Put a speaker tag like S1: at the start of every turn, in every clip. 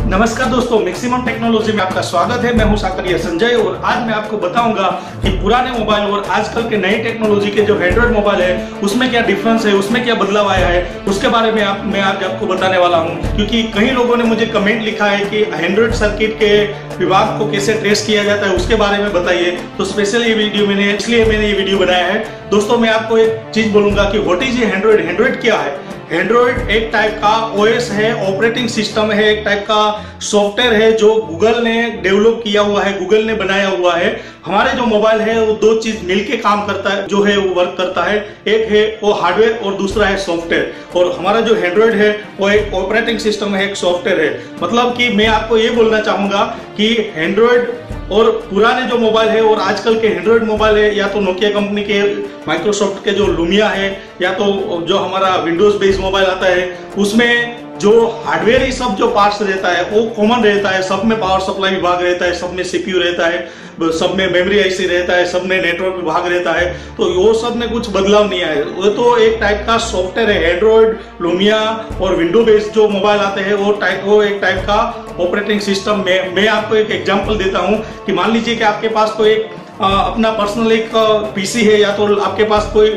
S1: नमस्कार दोस्तों, maximum technology में आपका स्वागत है। मैं हूं साकरिया संजय और आज मैं आपको बताऊंगा कि पुराने मोबाइल और आजकल के नए टेक्नोलॉजी के जो एंड्रॉइड मोबाइल है उसमें क्या डिफरेंस है, उसमें क्या बदलाव आया है, उसके बारे में मैं आज आपको बताने वाला हूं। क्योंकि कई लोगों ने मुझे कमेंट लिखा है कि एंड्रॉइड सर्किट के विभाग को कैसे ट्रेस किया जाता है उसके बारे में बताइए। तो स्पेशल ये वीडियो इसलिए मैंने ये वीडियो बनाया है। दोस्तों, मैं आपको एक चीज बोलूंगा कि व्हाट इज एंड्रॉइड। एंड्रॉइड क्या है? एंड्रॉइड एक टाइप का ओएस है, ऑपरेटिंग सिस्टम है, एक टाइप का सॉफ्टवेयर है जो गूगल ने डेवलप किया हुआ है, गूगल ने बनाया हुआ है। हमारे जो मोबाइल है वो दो चीज मिलके काम करता है, जो है वो वर्क करता है। एक है वो हार्डवेयर और दूसरा है सॉफ्टवेयर। और हमारा जो एंड्रॉइड है वो एक ऑपरेटिंग सिस्टम है, एक सॉफ्टवेयर है। मतलब कि मैं आपको ये बोलना चाहूंगा कि एंड्रॉइड और पुराने जो मोबाइल है और आजकल के एंड्रॉइड मोबाइल है, या तो नोकिया कंपनी के, माइक्रोसॉफ्ट के जो लुमिया है, या तो जो हमारा विंडोज बेस्ड मोबाइल आता है, उसमें जो हार्डवेयर ही सब जो पार्ट्स रहता है वो कॉमन रहता है। सब में पावर सप्लाई विभाग रहता है, सब में सीपीयू रहता है, सब में मेमोरी आईसी रहता है, सब में नेटवर्क विभाग रहता है। तो वो सब में कुछ बदलाव नहीं आया। वो तो एक टाइप का सॉफ्टवेयर है। एंड्रॉइड, लुमिया और विंडो बेस्ड जो मोबाइल आते हैं वो एक टाइप का ऑपरेटिंग सिस्टम में। मैं आपको एक एग्जांपल देता हूं कि मान लीजिए कि आपके पास कोई अपना पर्सनल एक पीसी है, या तो आपके पास कोई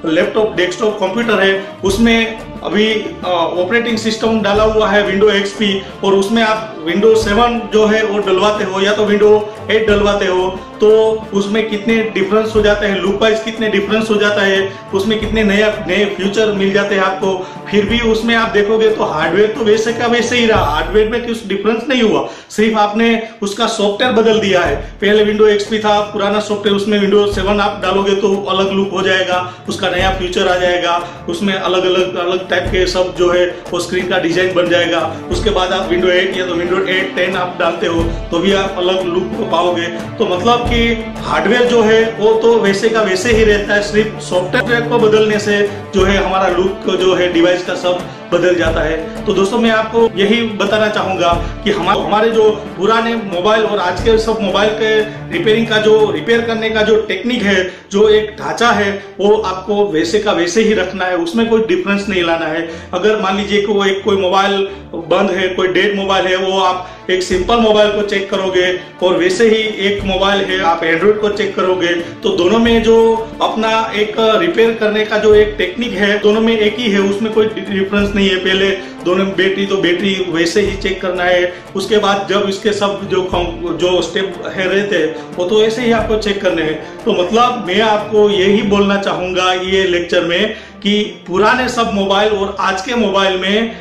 S1: लैपटॉप, डेस्कटॉप कंप्यूटर है, उसमें अभी ऑपरेटिंग सिस्टम डाला हुआ है विंडो XP, और उसमें आप विंडो 7 जो है वो डलवाते हो, या तो विंडो 8 डलवाते हो, तो उसमें कितने डिफरेंस हो जाते हैं, लुक वाइज कितने डिफरेंस हो जाता है, उसमें कितने नए फीचर मिल जाते हैं आपको। फिर भी उसमें आप देखोगे तो हार्डवेयर तो वैसे का वैसे ही रहा, हार्डवेयर में कुछ डिफरेंस नहीं हुआ, सिर्फ आपने उसका सॉफ्टवेयर बदल दिया है। पहले विंडो XP था, पुराना सॉफ्टवेयर, उसमें विंडो 7 आप डालोगे तो अलग लुक हो जाएगा, उसका नया फीचर आ जाएगा, उसमें अलग टाइप के सब जो है वो स्क्रीन का डिजाइन बन जाएगा। उसके बाद आप विंडो 8 या तो विंडो 8, 10 आप डालते हो तो भी आप अलग लुक को पाओगे। तो मतलब कि हार्डवेयर जो है वो तो वैसे का वैसे ही रहता है, सिर्फ सॉफ्टवेयर को बदलने से जो है हमारा लुक जो है डिवाइस का सब बदल जाता है। तो दोस्तों, मैं आपको यही बताना चाहूंगा कि हमारे जो पुराने मोबाइल और आज के सब मोबाइल के रिपेयर करने का जो टेक्निक है, जो एक ढांचा है, वो आपको वैसे का वैसे ही रखना है, उसमें कोई डिफरेंस नहीं लाना है। अगर मान लीजिए कि कोई मोबाइल बंद है, कोई डेड मोबाइल है, वो आप एक सिंपल मोबाइल को चेक करोगे और वैसे ही एक मोबाइल है आप एंड्रॉइड को चेक करोगे, तो दोनों में जो अपना एक रिपेयर करने का जो एक टेक्निक है, दोनों में एक ही है, उसमें कोई डिफरेंस नहीं है। पहले दोनों बैटरी वैसे ही चेक करना है, उसके बाद जब इसके सब जो स्टेप है रहते हैं वो तो ऐसे ही आपको चेक करने हैं। तो मतलब मैं आपको यही बोलना चाहूंगा ये लेक्चर में कि पुराने सब मोबाइल और आज के मोबाइल में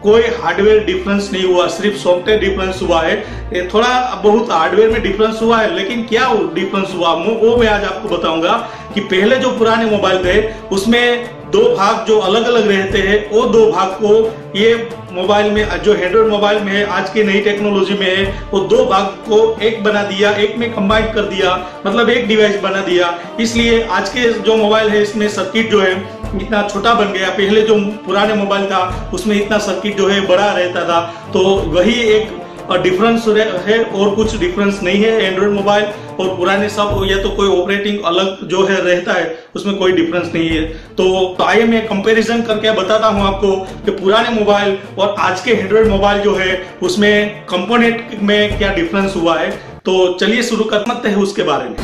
S1: कोई हार्डवेयर डिफरेंस नहीं हुआ, सिर्फ सॉफ्टवेयर डिफरेंस हुआ है। थोड़ा बहुत हार्डवेयर में डिफरेंस हुआ है, लेकिन क्या डिफरेंस हुआ वो मैं आज आपको बताऊंगा। कि पहले जो पुराने मोबाइल थे उसमें दो भाग जो अलग अलग रहते हैं, वो दो भाग को ये मोबाइल में, जो एंड्रॉइड मोबाइल में है, आज की नई टेक्नोलॉजी में है, वो दो भाग को एक बना दिया, एक में कंबाइन कर दिया, मतलब एक डिवाइस बना दिया। इसलिए आज के जो मोबाइल है इसमें सर्किट जो है इतना छोटा बन गया। पहले जो पुराने मोबाइल था उसमें इतना सर्किट जो है बड़ा रहता था। तो वही एक डिफरेंस है और कुछ डिफरेंस नहीं है। एंड्रॉइड मोबाइल और पुराने सब, या तो कोई ऑपरेटिंग अलग जो है रहता है, उसमें कोई डिफरेंस नहीं है। तो आइए मैं कंपैरिजन करके बताता हूं आपको कि पुराने मोबाइल और आज के एंड्रॉइड मोबाइल जो है उसमें कंपोनेंट में क्या डिफरेंस हुआ है। तो चलिए शुरू करते हैं उसके बारे में।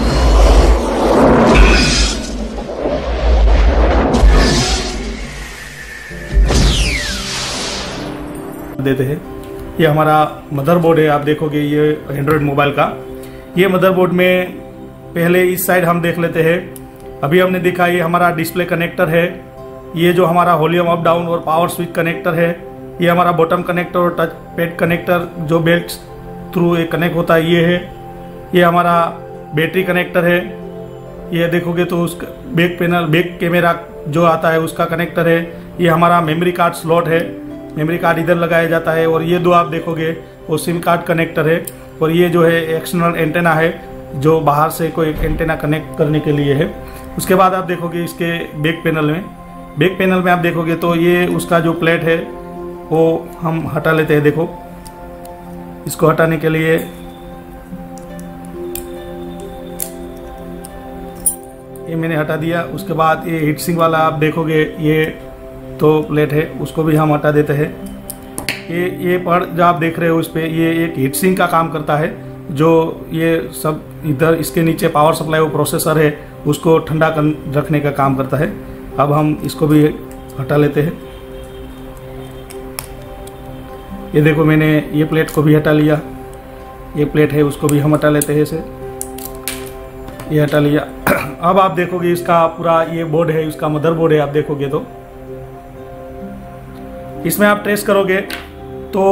S1: देते हैं, ये हमारा मदरबोर्ड है। आप देखोगे ये एंड्रॉइड मोबाइल का, ये मदरबोर्ड में पहले इस साइड हम देख लेते हैं। अभी हमने देखा ये हमारा डिस्प्ले कनेक्टर है, ये जो हमारा वॉल्यूम अप डाउन और पावर स्विच कनेक्टर है, ये हमारा बॉटम कनेक्टर और टच पैड कनेक्टर जो बेल्ट थ्रू कनेक्ट होता है ये है। ये हमारा बैटरी कनेक्टर है। ये देखोगे तो उसका बैक कैमरा जो आता है उसका कनेक्टर है। ये हमारा मेमोरी कार्ड स्लॉट है, मेमोरी कार्ड इधर लगाया जाता है। और ये दो आप देखोगे वो सिम कार्ड कनेक्टर है। और ये जो है एक्सटर्नल एंटेना है, जो बाहर से कोई एंटेना कनेक्ट करने के लिए है। उसके बाद आप देखोगे इसके बैक पैनल में आप देखोगे तो ये उसका जो प्लेट है वो हम हटा लेते हैं। देखो, इसको हटाने के लिए ये मैंने हटा दिया। उसके बाद ये हीट सिंक वाला आप देखोगे ये तो प्लेट है, उसको भी हम हटा देते हैं। ये पर जो आप देख रहे हो इस पे ये एक हीट सिंक का काम करता है, जो ये सब इधर इसके नीचे पावर सप्लाई वो प्रोसेसर है उसको ठंडा रखने का काम करता है। अब हम इसको भी हटा लेते हैं। ये देखो मैंने ये प्लेट को भी हटा लिया, ये प्लेट है उसको भी हम हटा लेते हैं इसे, ये हटा लिया। अब आप देखोगे इसका पूरा ये बोर्ड है, इसका मदरबोर्ड है। आप देखोगे तो इसमें आप ट्रेस करोगे तो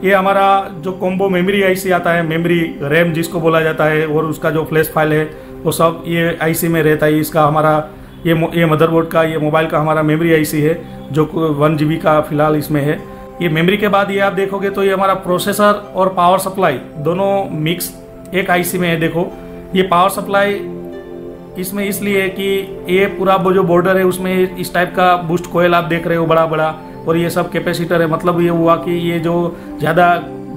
S1: ये हमारा जो कॉम्बो मेमोरी आईसी आता है, मेमोरी रैम जिसको बोला जाता है, और उसका जो फ्लैश फाइल है वो सब ये आईसी में रहता है। इसका हमारा ये मदरबोर्ड का, ये मोबाइल का हमारा मेमोरी आईसी है जो 1 GB का फिलहाल इसमें है। ये मेमोरी के बाद ये आप देखोगे तो ये हमारा प्रोसेसर और पावर सप्लाई दोनों मिक्स एक आईसी में है। देखो ये पावर सप्लाई इसमें इसलिए है कि ये पूरा वो जो बॉर्डर है उसमें इस टाइप का बूस्ट कोयल आप देख रहे हो बड़ा बड़ा, और ये सब कैपेसिटर है। मतलब ये हुआ कि ये जो ज़्यादा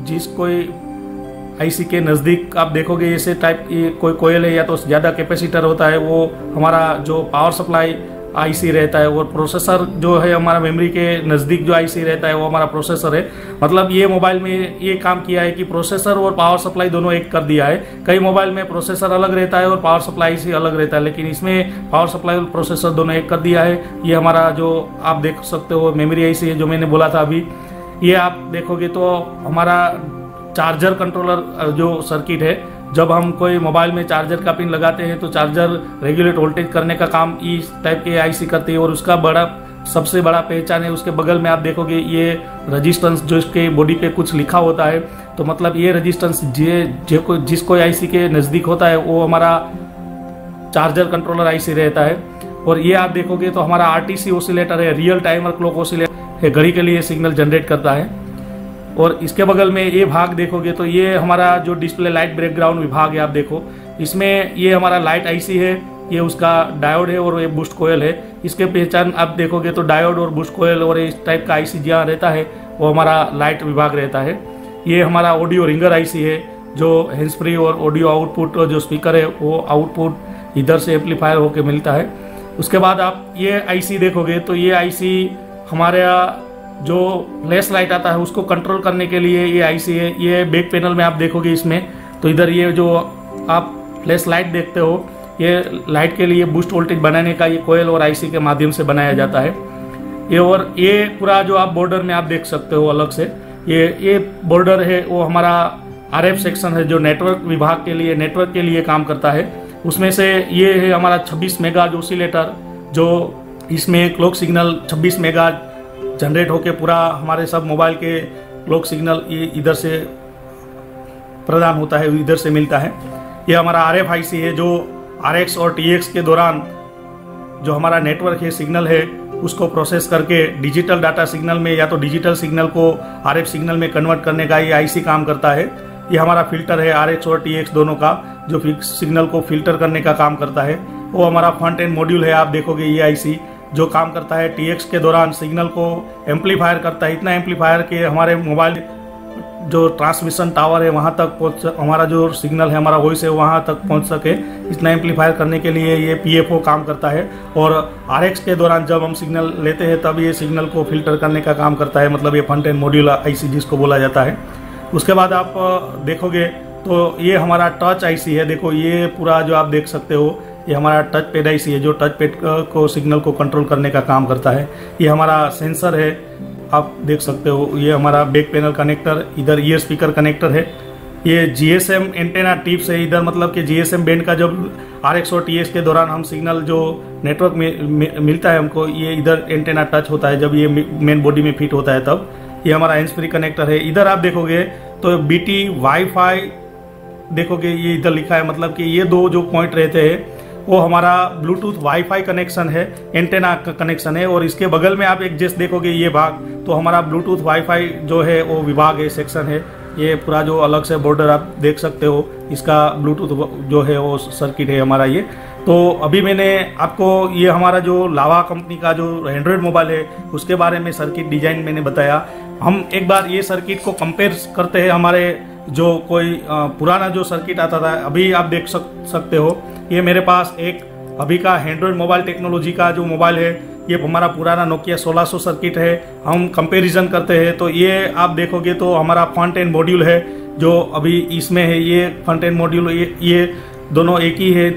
S1: जिस कोई आईसी के नज़दीक आप देखोगे ऐसे टाइप ये कोई कोयल है या तो ज़्यादा कैपेसिटर होता है, वो हमारा जो पावर सप्लाई आईसी रहता है, और प्रोसेसर जो है हमारा मेमोरी के नज़दीक जो आईसी रहता है वो हमारा प्रोसेसर है। मतलब ये मोबाइल में ये काम किया है कि प्रोसेसर और पावर सप्लाई दोनों एक कर दिया है। कई मोबाइल में प्रोसेसर अलग रहता है और पावर सप्लाई आईसी अलग रहता है, लेकिन इसमें पावर सप्लाई और प्रोसेसर दोनों एक कर दिया है। ये हमारा जो आप देख सकते हो मेमोरी आईसी है जो मैंने बोला था अभी। ये आप देखोगे तो हमारा चार्जर कंट्रोलर जो सर्किट है, जब हम कोई मोबाइल में चार्जर का पिन लगाते हैं तो चार्जर रेगुलेट वोल्टेज करने का काम इस टाइप के आईसी करती है, और उसका सबसे बड़ा पहचान है उसके बगल में आप देखोगे ये रेजिस्टेंस जो इसके बॉडी पे कुछ लिखा होता है। तो मतलब ये रेजिस्टेंस जिस कोई आईसी के नज़दीक होता है वो हमारा चार्जर कंट्रोलर आईसी रहता है। और ये आप देखोगे तो हमारा आरटीसी ऑसिलेटर है, रियल टाइमर क्लॉक ऑसिलेटर है, घड़ी के लिए सिग्नल जनरेट करता है। और इसके बगल में ये भाग देखोगे तो ये हमारा जो डिस्प्ले लाइट बैकग्राउंड विभाग है। आप देखो इसमें ये हमारा लाइट आईसी है, ये उसका डायोड है और ये बूस्ट कोयल है। इसके पहचान आप देखोगे तो डायोड और बूस्ट कोयल और इस टाइप का आईसी जहाँ रहता है वो हमारा लाइट विभाग रहता है। ये हमारा ऑडियो रिंगर आईसी है, जो हैंड्स फ्री और ऑडियो आउटपुट जो स्पीकर है वो आउटपुट इधर से एम्पलीफायर होकर मिलता है। उसके बाद आप ये आईसी देखोगे तो ये आईसी हमारा जो फ्लैश लाइट आता है उसको कंट्रोल करने के लिए ये आईसी है। ये बैक पैनल में आप देखोगे इसमें तो इधर ये जो आप फ्लैश लाइट देखते हो ये लाइट के लिए बूस्ट वोल्टेज बनाने का ये कोयल और आईसी के माध्यम से बनाया जाता है। ये और ये पूरा जो आप बॉर्डर में आप देख सकते हो अलग से ये बॉर्डर है वो हमारा आरएफ सेक्शन है जो नेटवर्क विभाग के लिए नेटवर्क के लिए काम करता है। उसमें से ये है हमारा 26 मेगा ऑसिलेटर, जो इसमें क्लॉक सिग्नल 26 मेगा जनरेट होके पूरा हमारे सब मोबाइल के क्लॉक सिग्नल इधर से प्रदान होता है, इधर से मिलता है। ये हमारा आरएफ आईसी है जो आरएक्स और टीएक्स के दौरान जो हमारा नेटवर्क है सिग्नल है उसको प्रोसेस करके डिजिटल डाटा सिग्नल में या तो डिजिटल सिग्नल को आरएफ सिग्नल में कन्वर्ट करने का ये आईसी काम करता है। ये हमारा फिल्टर है आरएक्स और टीएक्स दोनों का, जो सिग्नल को फिल्टर करने का काम करता है। वो हमारा फ्रंट एंड मॉड्यूल है, आप देखोगे ये आईसी जो काम करता है टीएक्स के दौरान सिग्नल को एम्पलीफायर करता है, इतना एम्पलीफायर कि हमारे मोबाइल जो ट्रांसमिशन टावर है वहाँ तक हमारा जो सिग्नल है हमारा वॉइस है वहाँ तक पहुँच सके, इतना एम्पलीफायर करने के लिए ये पीएफओ काम करता है। और आरएक्स के दौरान जब हम सिग्नल लेते हैं तब ये सिग्नल को फिल्टर करने का काम करता है, मतलब ये फ्रंट एंड मॉड्यूल आईसी जिसको बोला जाता है। उसके बाद आप देखोगे तो ये हमारा टच आईसी है। देखो ये पूरा जो आप देख सकते हो ये हमारा टच पैड आईसी है जो टच पैड को सिग्नल को कंट्रोल करने का काम करता है। ये हमारा सेंसर है, आप देख सकते हो। ये हमारा बैक पैनल कनेक्टर, इधर ईयर स्पीकर कनेक्टर है। ये जीएसएम एंटेना टिप्स है इधर, मतलब कि जीएसएम बैंड का जब आरएक्स और टीएक्स के दौरान हम सिग्नल जो नेटवर्क में मिलता है हमको, ये इधर एंटेना टच होता है जब ये मेन बॉडी में फिट होता है तब। ये हमारा हैंड्स फ्री कनेक्टर है। इधर आप देखोगे तो बीटी वाईफाई देखोगे ये इधर लिखा है, मतलब कि ये दो जो पॉइंट रहते हैं वो हमारा ब्लूटूथ वाईफाई कनेक्शन है, एंटेना का कनेक्शन है। और इसके बगल में आप एक जैसे देखोगे ये भाग तो हमारा ब्लूटूथ वाईफाई जो है वो विभाग है, सेक्शन है। ये पूरा जो अलग से बॉर्डर आप देख सकते हो, इसका ब्लूटूथ जो है वो सर्किट है हमारा ये। तो अभी मैंने आपको ये हमारा जो लावा कंपनी का जो एंड्रॉयड मोबाइल है उसके बारे में सर्किट डिजाइन मैंने बताया। हम एक बार ये सर्किट को कंपेयर करते हैं हमारे जो कोई पुराना जो सर्किट आता था। अभी आप देख सकते हो ये मेरे पास एक अभी का एंड्रॉयड मोबाइल टेक्नोलॉजी का जो मोबाइल है ये हमारा पुराना नोकिया 1600 सर्किट है। हम कंपैरिजन करते हैं तो ये आप देखोगे तो हमारा फ्रंट एंड मॉड्यूल है जो अभी इसमें है, ये फ्रंट एंड मॉड्यूल ये दोनों एक ही है।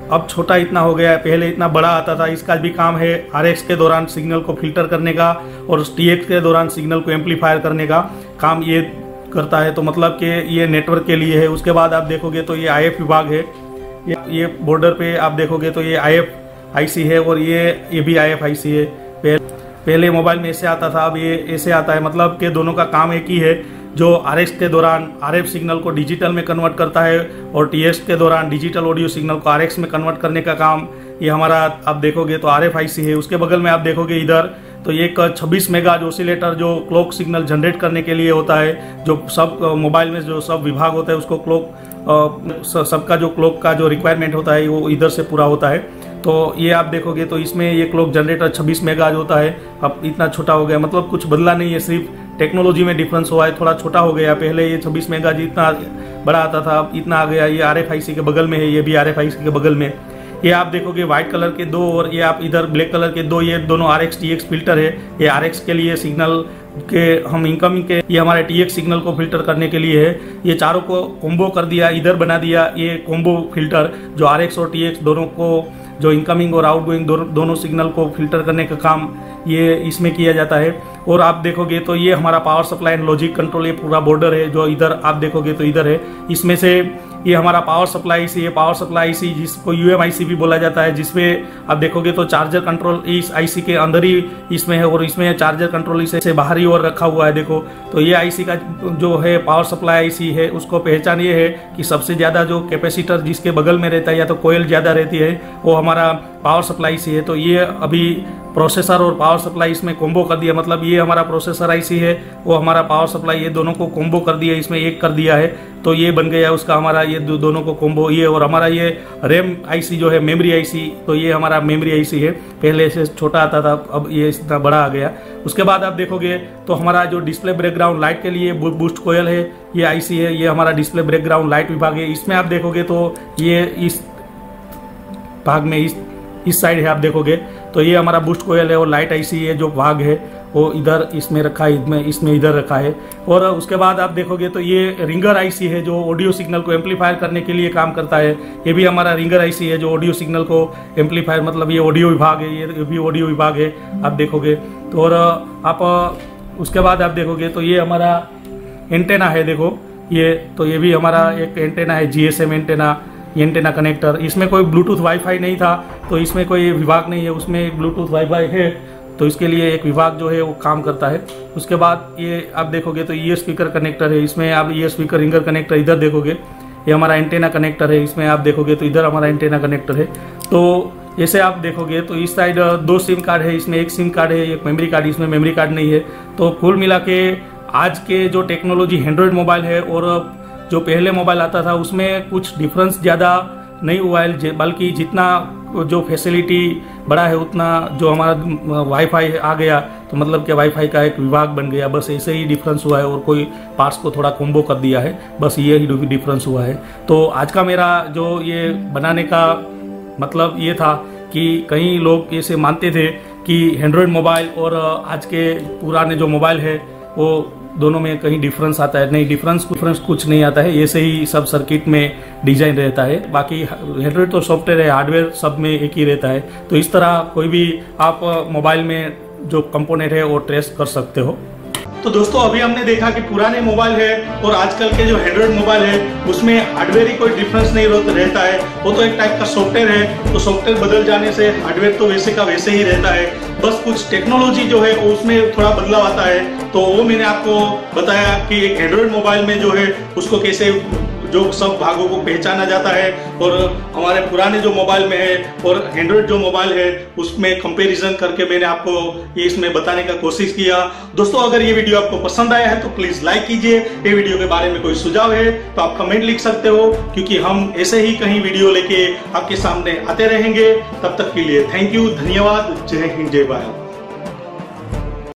S1: अब छोटा इतना हो गया है, पहले इतना बड़ा आता था। इसका भी काम है RX के दौरान सिग्नल को फिल्टर करने का और TX के दौरान सिग्नल को एम्पलीफायर करने का काम ये करता है। तो मतलब कि ये नेटवर्क के लिए है। उसके बाद आप देखोगे तो ये IF विभाग है। ये बॉर्डर पे आप देखोगे तो ये IF IC है और ये भी IF IC है। पहले मोबाइल में ऐसे आता था, अब ये ऐसे आता है। मतलब कि दोनों का काम एक ही है, जो RX के दौरान RF सिग्नल को डिजिटल में कन्वर्ट करता है और TX के दौरान डिजिटल ऑडियो सिग्नल को RX में कन्वर्ट करने का काम ये हमारा आप देखोगे तो RF IC है। उसके बगल में आप देखोगे इधर तो ये एक 26 मेगाहर्ट्ज ऑसिलेटर जो क्लॉक सिग्नल जनरेट करने के लिए होता है। जो सब मोबाइल में जो सब विभाग होता है उसको क्लॉक सबका जो क्लॉक का जो रिक्वायरमेंट होता है वो इधर से पूरा होता है। तो ये आप देखोगे तो इसमें ये क्लॉक जनरेटर 26 मेगाहर्ट्ज होता है। अब इतना छोटा हो गया, मतलब कुछ बदला नहीं है, सिर्फ टेक्नोलॉजी में डिफरेंस हुआ है, थोड़ा छोटा हो गया। पहले ये 26 मेगाहर्ट्ज इतना बड़ा आता था, अब इतना आ गया। ये RF IC के बगल में है, ये भी RF IC के बगल में। ये आप देखोगे व्हाइट कलर के दो और ये आप इधर ब्लैक कलर के दो, ये दोनों RX TX फिल्टर है। ये RX के लिए सिग्नल के हम इनकमिंग के, ये हमारे TX सिग्नल को फिल्टर करने के लिए है। ये चारों को कॉम्बो कर दिया, इधर बना दिया ये कॉम्बो फिल्टर जो RX और TX दोनों को जो इनकमिंग और आउटगोइंग दोनों सिग्नल को फिल्टर करने का काम ये इसमें किया जाता है। और आप देखोगे तो ये हमारा power supply and logic control ये पूरा बॉर्डर है जो इधर आप देखोगे तो इधर है। इसमें से ये हमारा पावर सप्लाई IC है, पावर सप्लाई IC जिसको UMIC भी बोला जाता है, जिसमें आप देखोगे तो चार्जर कंट्रोल इस IC के अंदर ही इसमें है और इसमें चार्जर कंट्रोल इसे बाहर ही और रखा हुआ है। देखो तो ये IC का जो है पावर सप्लाई IC है, उसको पहचान ये है कि सबसे ज़्यादा जो कैपेसिटर जिसके बगल में रहता है या तो कोयल ज़्यादा रहती है वो हमारा पावर सप्लाई IC है। तो ये अभी प्रोसेसर और पावर सप्लाई इसमें कॉम्बो कर दिया, मतलब ये हमारा प्रोसेसर IC है, वो हमारा पावर सप्लाई, ये दोनों को कॉम्बो कर दिया, इसमें एक कर दिया है। तो ये बन गया उसका हमारा ये दोनों को कॉम्बो। ये और हमारा ये रैम IC जो है मेमोरी IC, तो ये हमारा मेमोरी IC है। पहले से छोटा आता था, अब ये इतना बड़ा आ गया। उसके बाद आप देखोगे तो हमारा जो डिस्प्ले बैकग्राउंड लाइट के लिए बूस्ट कोयल है, ये IC है, ये हमारा डिस्प्ले बैकग्राउंड लाइट विभाग है। इसमें आप देखोगे तो ये इस भाग में इस साइड है, आप देखोगे तो ये हमारा बूस्ट कोयल है और लाइट IC है जो भाग है वो इधर इसमें रखा है, इसमें इधर रखा है। और उसके बाद आप देखोगे तो ये रिंगर IC है जो ऑडियो सिग्नल को एम्पलीफायर करने के लिए काम करता है। ये भी हमारा रिंगर IC है जो ऑडियो सिग्नल को एम्पलीफायर, मतलब ये ऑडियो विभाग है, ये भी ऑडियो विभाग है आप देखोगे तो। और आप उसके बाद आप देखोगे तो ये हमारा एंटेना है, देखो ये तो ये भी हमारा एक एंटेना है, GSM एंटेना, एंटेना कनेक्टर। इसमें कोई ब्लूटूथ वाईफाई नहीं था तो इसमें कोई विभाग नहीं है, उसमें ब्लूटूथ वाईफाई है तो इसके लिए एक विभाग जो है वो काम करता है। उसके बाद ये आप देखोगे तो ये स्पीकर कनेक्टर है, इसमें आप ये स्पीकर रिंगर कनेक्टर इधर देखोगे, ये हमारा एंटेना कनेक्टर है। इसमें आप देखोगे तो इधर हमारा एंटेना कनेक्टर है। तो ऐसे आप देखोगे तो इस साइड 2 सिम कार्ड है, इसमें एक सिम कार्ड है, एक मेमोरी कार्ड, इसमें मेमोरी कार्ड नहीं है। तो कुल मिला के आज के जो टेक्नोलॉजी एंड्रॉयड मोबाइल है और जो पहले मोबाइल आता था उसमें कुछ डिफरेंस ज़्यादा नहीं हुआ है, बल्कि जितना जो फैसिलिटी बड़ा है उतना जो हमारा वाईफाई आ गया तो मतलब कि वाईफाई का एक विभाग बन गया, बस ऐसे ही डिफरेंस हुआ है। और कोई पार्ट्स को थोड़ा कॉम्बो कर दिया है, बस ये ही डिफरेंस हुआ है। तो आज का मेरा जो ये बनाने का मतलब ये था कि कई लोग ऐसे मानते थे कि एंड्रॉयड मोबाइल और आज के पुराने जो मोबाइल है वो दोनों में कहीं डिफरेंस आता है। नहीं, डिफरेंस कुछ नहीं आता है, ऐसे ही सब सर्किट में डिजाइन रहता है। बाकी एंड्रॉयड तो सॉफ्टवेयर है, हार्डवेयर सब में एक ही रहता है। तो इस तरह कोई भी आप मोबाइल में जो कंपोनेंट है वो ट्रेस कर सकते हो। तो दोस्तों अभी हमने देखा कि पुराने मोबाइल है और आजकल के जो एंड्रॉयड मोबाइल है उसमें हार्डवेयर ही कोई डिफरेंस नहीं रहता है, वो तो एक टाइप का सॉफ्टवेयर है। तो सॉफ्टवेयर बदल जाने से हार्डवेयर तो वैसे का वैसे ही रहता है, बस कुछ टेक्नोलॉजी जो है उसमें थोड़ा बदलाव आता है। तो वो मैंने आपको बताया कि एक एंड्रॉयड मोबाइल में जो है उसको कैसे जो सब भागों को पहचाना जाता है और हमारे पुराने जो मोबाइल में है और एंड्रॉयड जो मोबाइल है उसमें कंपैरिजन करके मैंने आपको ये इसमें बताने का कोशिश किया। दोस्तों अगर ये वीडियो आपको पसंद आया है तो प्लीज लाइक कीजिए। ये वीडियो के बारे में कोई सुझाव है तो आप कमेंट लिख सकते हो, क्योंकि हम ऐसे ही कहीं वीडियो लेके आपके सामने आते रहेंगे। तब तक के लिए थैंक यू, धन्यवाद, जय हिंद, जय भारत।